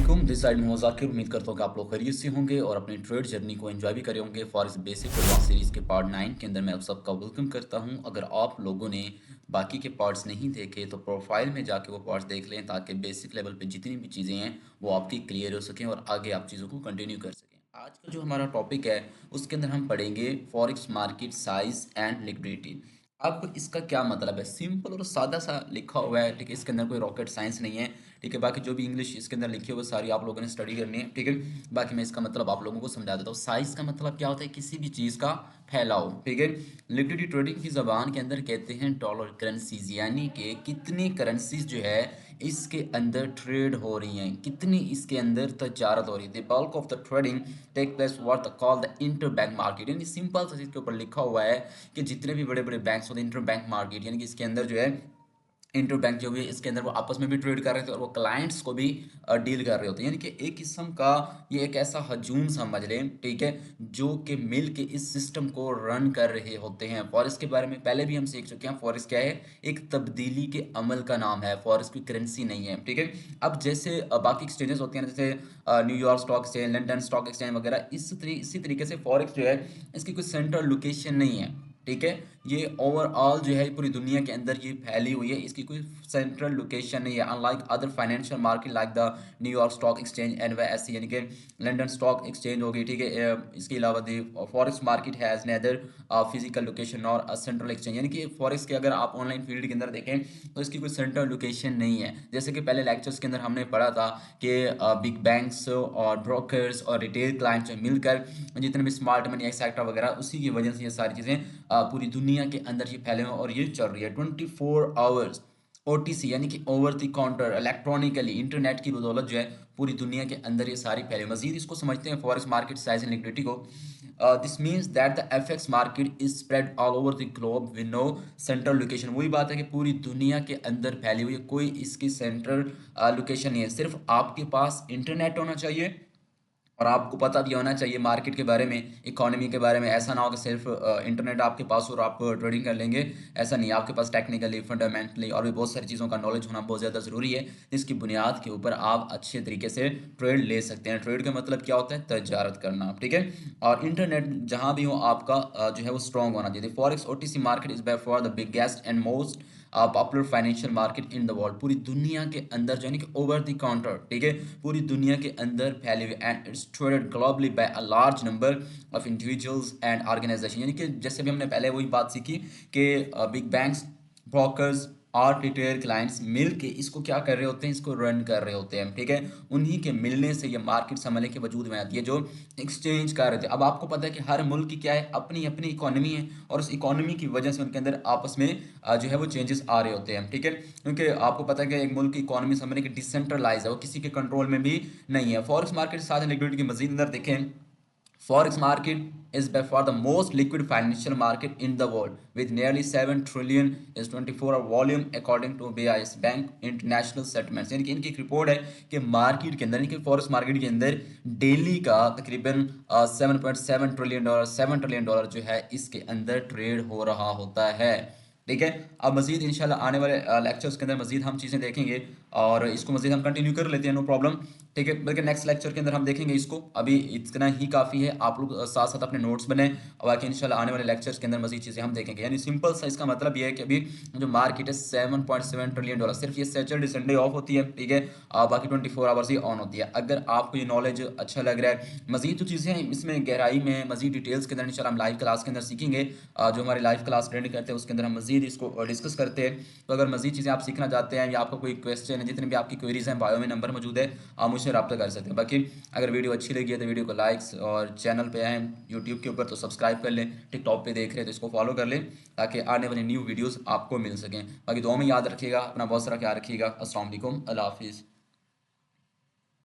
वालेकुम, this side Mohammad Zakir. उम्मीद करता हूँ कि आप लोग खैरियत से होंगे और अपनी ट्रेड जर्नी को एंजॉय भी करे होंगे। फॉरेक्स बेसिक एडवांस सीरीज़ के पार्ट 9 के अंदर मैं आप सबका वेलकम करता हूँ। अगर आप लोगों ने बाकी के पार्ट्स नहीं देखे तो प्रोफाइल में जाके वो पार्ट्स देख लें, ताकि बेसिक लेवल पे जितनी भी चीज़ें हैं वो आपकी क्लियर हो सकें और आगे आप चीज़ों को कंटिन्यू कर सकें। आज का जो हमारा टॉपिक है उसके अंदर हम पढ़ेंगे forex market size and liquidity. अब इसका क्या मतलब है? सिंपल और सादा सा लिखा हुआ है, ठीक है। इसके अंदर कोई रॉकेट साइंस नहीं है, ठीक है। बाकी जो भी इंग्लिश इसके अंदर लिखी हुई है सारी आप लोगों ने स्टडी करनी है, ठीक है। बाकी मैं इसका मतलब आप लोगों को समझा देता हूँ। साइज का मतलब क्या होता है? किसी भी चीज़ का फैलाव, ठीक है। लिक्विडिटी ट्रेडिंग की ज़बान के अंदर कहते हैं डॉलर करेंसीज, यानी कि कितनी करेंसीज जो है इसके अंदर ट्रेड हो रही हैं, कितनी इसके अंदर तजारत हो रही है। The bulk of the trading take place what called the inter bank market, यानी सिंपल सा इसके ऊपर लिखा हुआ है कि जितने भी बड़े बड़े बैंक्स होते हैं इंटर बैंक मार्केट, यानी कि इसके अंदर जो है इंटर बैंक जो भी इसके अंदर वो आपस में भी ट्रेड कर रहे थे और वो क्लाइंट्स को भी डील कर रहे होते हैं। यानी कि एक किस्म का ये एक ऐसा हजूम समझ लें, ठीक है, जो कि मिल के इस सिस्टम को रन कर रहे होते हैं। फॉरेक्स के बारे में पहले भी हम सीख चुके हैं। फॉरेक्स क्या है? एक तब्दीली के अमल का नाम है, फॉरेक्स की करेंसी नहीं है, ठीक है। अब जैसे बाकी एक्सचेंजेस होती हैं, जैसे New York stock exchange, London stock exchange वगैरह, इसी तरीके से फॉरेक्स जो है इसकी कोई सेंट्रल लोकेशन नहीं है, ठीक है। ये ओवरऑल जो है पूरी दुनिया के अंदर ये फैली हुई है, इसकी कोई सेंट्रल लोकेशन नहीं है। Unlike other financial market like the New York stock exchange, NYSE यानी कि लंदन स्टॉक एक्सचेंज हो गई, ठीक है। इसके अलावा the forex market has neither physical location और सेंट्रल एक्सचेंज, यानी कि फॉरेक्स के अगर आप ऑनलाइन फील्ड के अंदर देखें तो इसकी कोई सेंट्रल लोकेशन नहीं है। जैसे कि पहले लेक्चर्स के अंदर हमने पढ़ा था कि बिग बैंक्स और ब्रोकर्स और रिटेल क्लाइंट्स मिलकर जितने भी स्मार्ट मनी एक्सेट्रा वगैरह, उसी की वजह से ये सारी चीज़ें पूरी दुनिया के अंदर ये फैले हुए हैं और ये चल रही है 24 आवर्स। ओटीसी यानी कि over the counter electronically internet की बदौलत जो है पूरी दुनिया के अंदर ये सारी फैले। मजीद इसको समझते हैं forex market size and liquidity को। This means that the FX market is spread all over the globe with no central location. वही बात है कि पूरी दुनिया के अंदर फैली हुई है, कोई इसकी सेंट्रल लोकेशन नहीं है। सिर्फ आपके पास इंटरनेट होना चाहिए और आपको पता भी होना चाहिए मार्केट के बारे में, इकोनॉमी के बारे में। ऐसा ना हो कि सिर्फ इंटरनेट आपके पास हो और आप ट्रेडिंग कर लेंगे, ऐसा नहीं है। आपके पास टेक्निकली, फंडामेंटली और भी बहुत सारी चीज़ों का नॉलेज होना बहुत ज़्यादा ज़रूरी है, जिसकी बुनियाद के ऊपर आप अच्छे तरीके से ट्रेड ले सकते हैं। ट्रेड का मतलब क्या होता है? तजारत करना, ठीक है। और इंटरनेट जहाँ भी हो आपका जो है वो स्ट्रॉन्ग होना चाहिए। Forex OTC market is by for the biggest and most popular financial market in the world. पूरी दुनिया के अंदर जो है कि ओवर द काउंटर, ठीक है, पूरी दुनिया के अंदर फैले हुए and it's traded globally by a large number of individuals and organization. यानी कि जैसे भी हमने पहले वही बात सीखी कि बिग बैंक्स, ब्रोकर्स और रिटेल क्लाइंट्स मिल के इसको क्या कर रहे होते हैं? इसको रन कर रहे होते हैं, ठीक है। उन्हीं के मिलने से ये मार्केट संभलने के वजूद में आती है, जो एक्सचेंज कर रहे थे। अब आपको पता है कि हर मुल्क की क्या है? अपनी अपनी इकोनॉमी है और उस इकोनॉमी की वजह से उनके अंदर आपस में जो है वो चेंजेस आ रहे होते हैं, ठीक है। क्योंकि आपको पता है कि एक मुल्क की इकोनॉमी समझने की डिसेंट्रलाइज है, वो किसी के कंट्रोल में भी नहीं है। फॉरेक्स मार्केट साथ लिक्विडिटी की मजीद अंदर देखें। Forex market is by far the most liquid financial market in the world with nearly 7 trillion is 24 volume according to BIS Bank International Settlements। यानी कि इनकी एक रिपोर्ट है कि मार्केट के अंदर, यानी कि फॉरेक्स मार्केट के अंदर डेली का तकरीबन 7.7 ट्रिलियन डॉलर, $7 ट्रिलियन जो है इसके अंदर ट्रेड हो रहा होता है, ठीक है। अब मजीद इंशाल्लाह आने वाले लेक्चर्स के अंदर मजीद हम चीज़ें देखेंगे और इसको मजीद हम कंटिन्यू कर लेते हैं, नो प्रॉब्लम, ठीक है। बल्कि नेक्स्ट लेक्चर के अंदर हम देखेंगे इसको। अभी इतना ही काफ़ी है, आप लोग साथ साथ अपने नोट्स बनाएं और बाकी इंशाल्लाह आने वाले लेक्चर्स के अंदर मजीद चीज़ें हम देखेंगे। यानी सिंपल सा इसका मतलब ये है कि अभी जो मार्केट है $7.7 ट्रिलियन, सिर्फ ये सैटरडे संडे ऑफ होती है, ठीक है। बाकी 24 आवर्स ही ऑन होती है। अगर आपको ये नॉलेज अच्छा लग रहा है, मजीद जो चीज़ें हैं इसमें गहराई में मजीद डिटेल्स के अंदर इंशाल्लाह हम लाइव क्लास के अंदर सीखेंगे। जो हमारे लाइव क्लास अटेंड करते हैं उसके अंदर हम मजीद इसको डिस्कस करते हैं। तो अगर मजीद चीज़ें आप सीखना चाहते हैं या आपका कोई क्वेश्चन है, जितने भी आपकी क्वेरीज हैं, बायो में नंबर मौजूद है, आप मुझसे रब्ता कर सकते हैं। बाकी अगर वीडियो अच्छी लगी है तो वीडियो को लाइक्स, और चैनल पे आए यूट्यूब के ऊपर तो सब्सक्राइब कर लें, टिकटॉक पे देख रहे हैं तो इसको फॉलो कर लें, ताकि आने वाली न्यू वीडियोस आपको मिल सकें। बाकी दुआ में याद रखिएगा, अपना बहुत सारा ख्याल रखिएगा। अस्सलाम वालेकुम, अल्लाह हाफिज़।